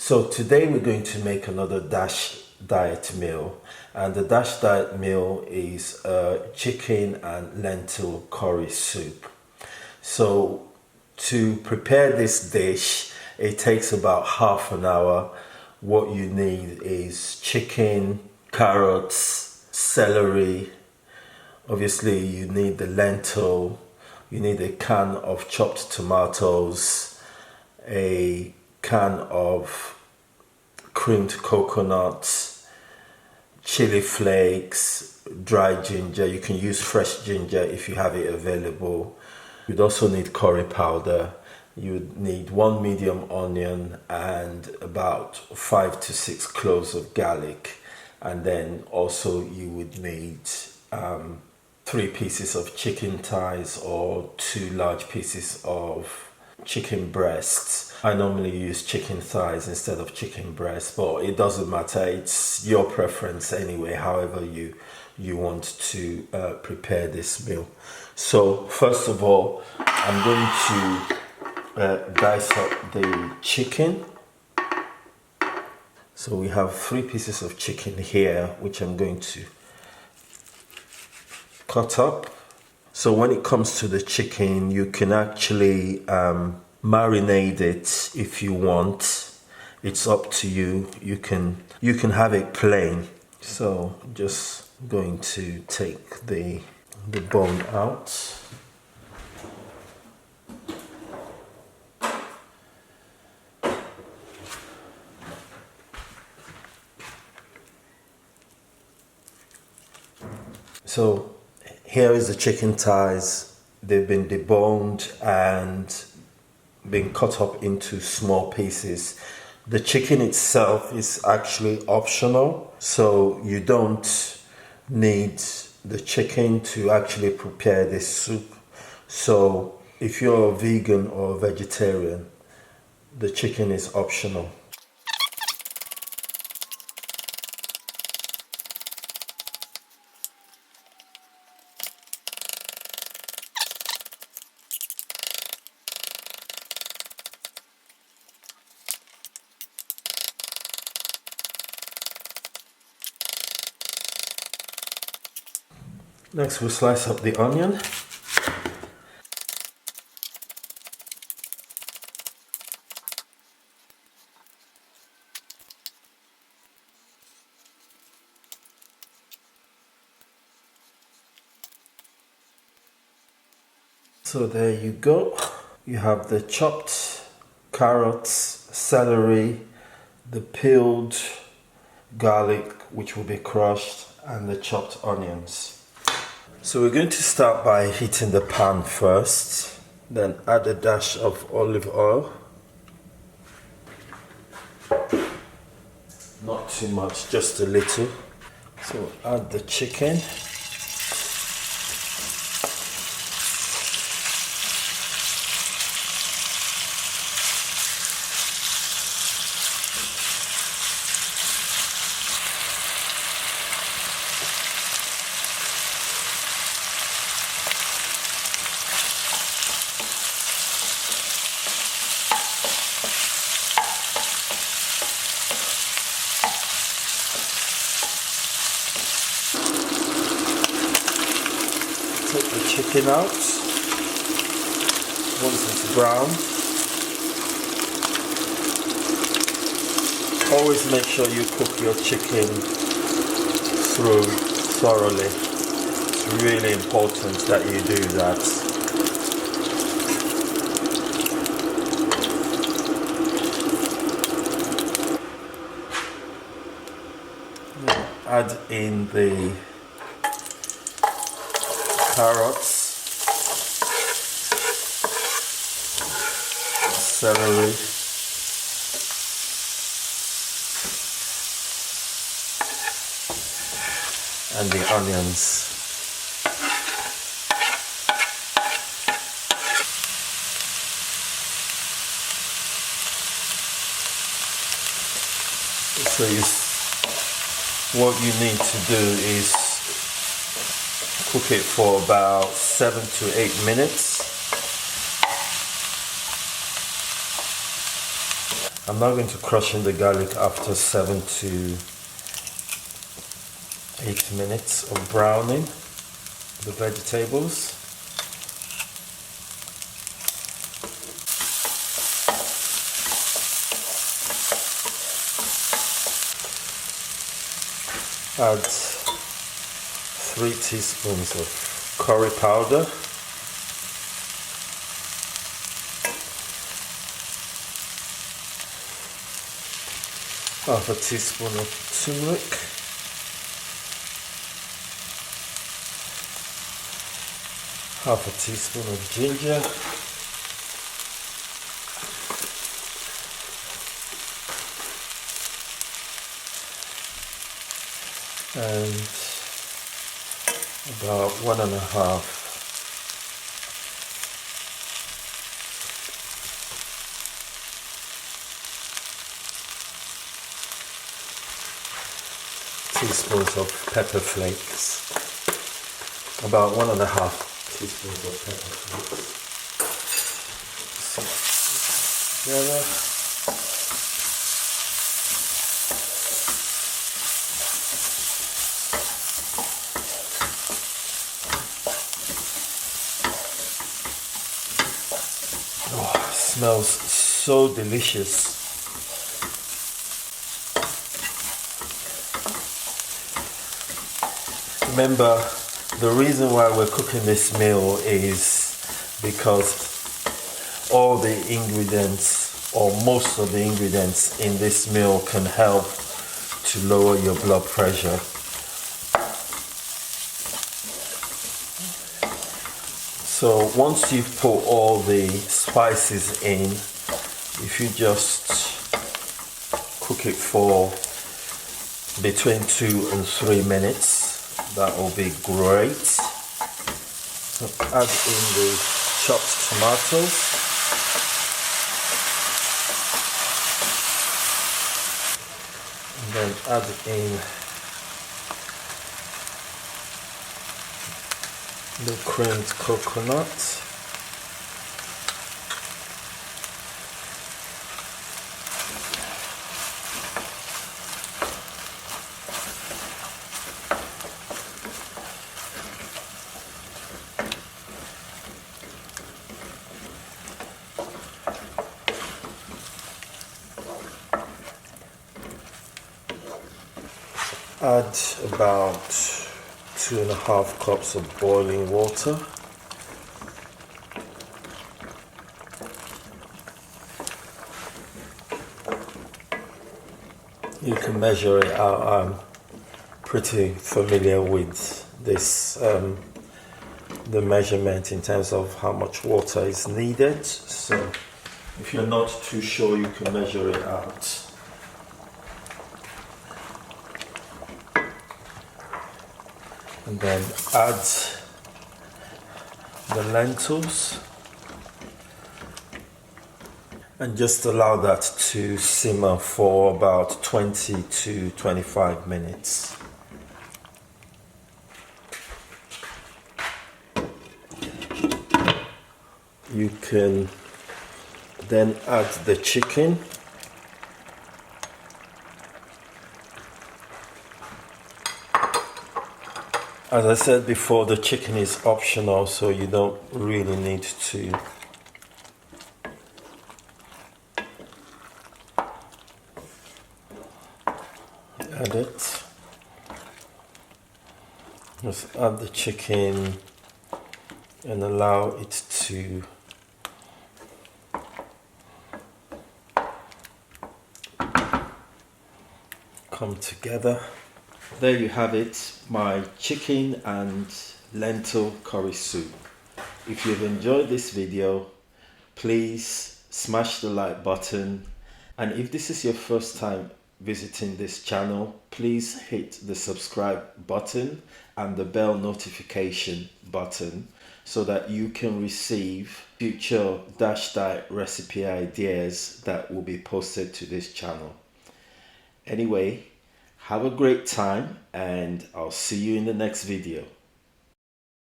So today we're going to make another Dash diet meal, and the Dash diet meal is chicken and lentil curry soup. So to prepare this dish, it takes about half an hour. What you need is chicken, carrots, celery. Obviously you need the lentil, you need a can of chopped tomatoes, a can of creamed coconut, chili flakes, dry ginger. You can use fresh ginger if you have it available. You'd also need curry powder. You'd need 1 medium onion and about 5 to 6 cloves of garlic. And then also you would need 3 pieces of chicken thighs or 2 large pieces of chicken breasts. I normally use chicken thighs instead of chicken breasts, but it doesn't matter. It's your preference anyway, however you want to prepare this meal. So first of all, I'm going to dice up the chicken. So we have 3 pieces of chicken here, which I'm going to cut up. So when it comes to the chicken, you can actually marinate it if you want. It's up to you. You can have it plain. So just going to take the bone out. So here is the chicken thighs. They've been deboned and been cut up into small pieces. The chicken itself is actually optional, so you don't need the chicken to actually prepare this soup. So if you're a vegan or a vegetarian, the chicken is optional. Next, we'll slice up the onion. So there you go. You have the chopped carrots, celery, the peeled garlic, which will be crushed, and the chopped onions. So we're going to start by heating the pan first, then add a dash of olive oil. Not too much, just a little. So add the chicken. Take the chicken out once it's brown. Always make sure you cook your chicken through thoroughly. It's really important that you do that. Add in the carrots, celery, and the onions. What you need to do is cook it for about 7 to 8 minutes. I'm now going to crush in the garlic after 7 to 8 minutes of browning the vegetables. Add 3 teaspoons of curry powder, half a teaspoon of turmeric, half a teaspoon of ginger, and about 1.5 teaspoons of pepper flakes. About 1.5 teaspoons of pepper flakes. Together. Oh, it smells so delicious. Remember, the reason why we're cooking this meal is because all the ingredients, or most of the ingredients in this meal, can help to lower your blood pressure. So once you've put all the spices in, if you just cook it for between 2 and 3 minutes, that will be great. So add in the chopped tomatoes. And then add in the creamed coconut. Add about 2.5 cups of boiling water. You can measure it out. I'm pretty familiar with this, the measurement in terms of how much water is needed. So if you're not too sure, you can measure it out. And then add the lentils and just allow that to simmer for about 20 to 25 minutes. You can then add the chicken. As I said before, the chicken is optional, so you don't really need to add it. Just add the chicken and allow it to come together. There you have it, my chicken and lentil curry soup. If you've enjoyed this video, please smash the like button, and if this is your first time visiting this channel, please hit the subscribe button and the bell notification button so that you can receive future Dash Diet recipe ideas that will be posted to this channel. Anyway, have a great time and I'll see you in the next video.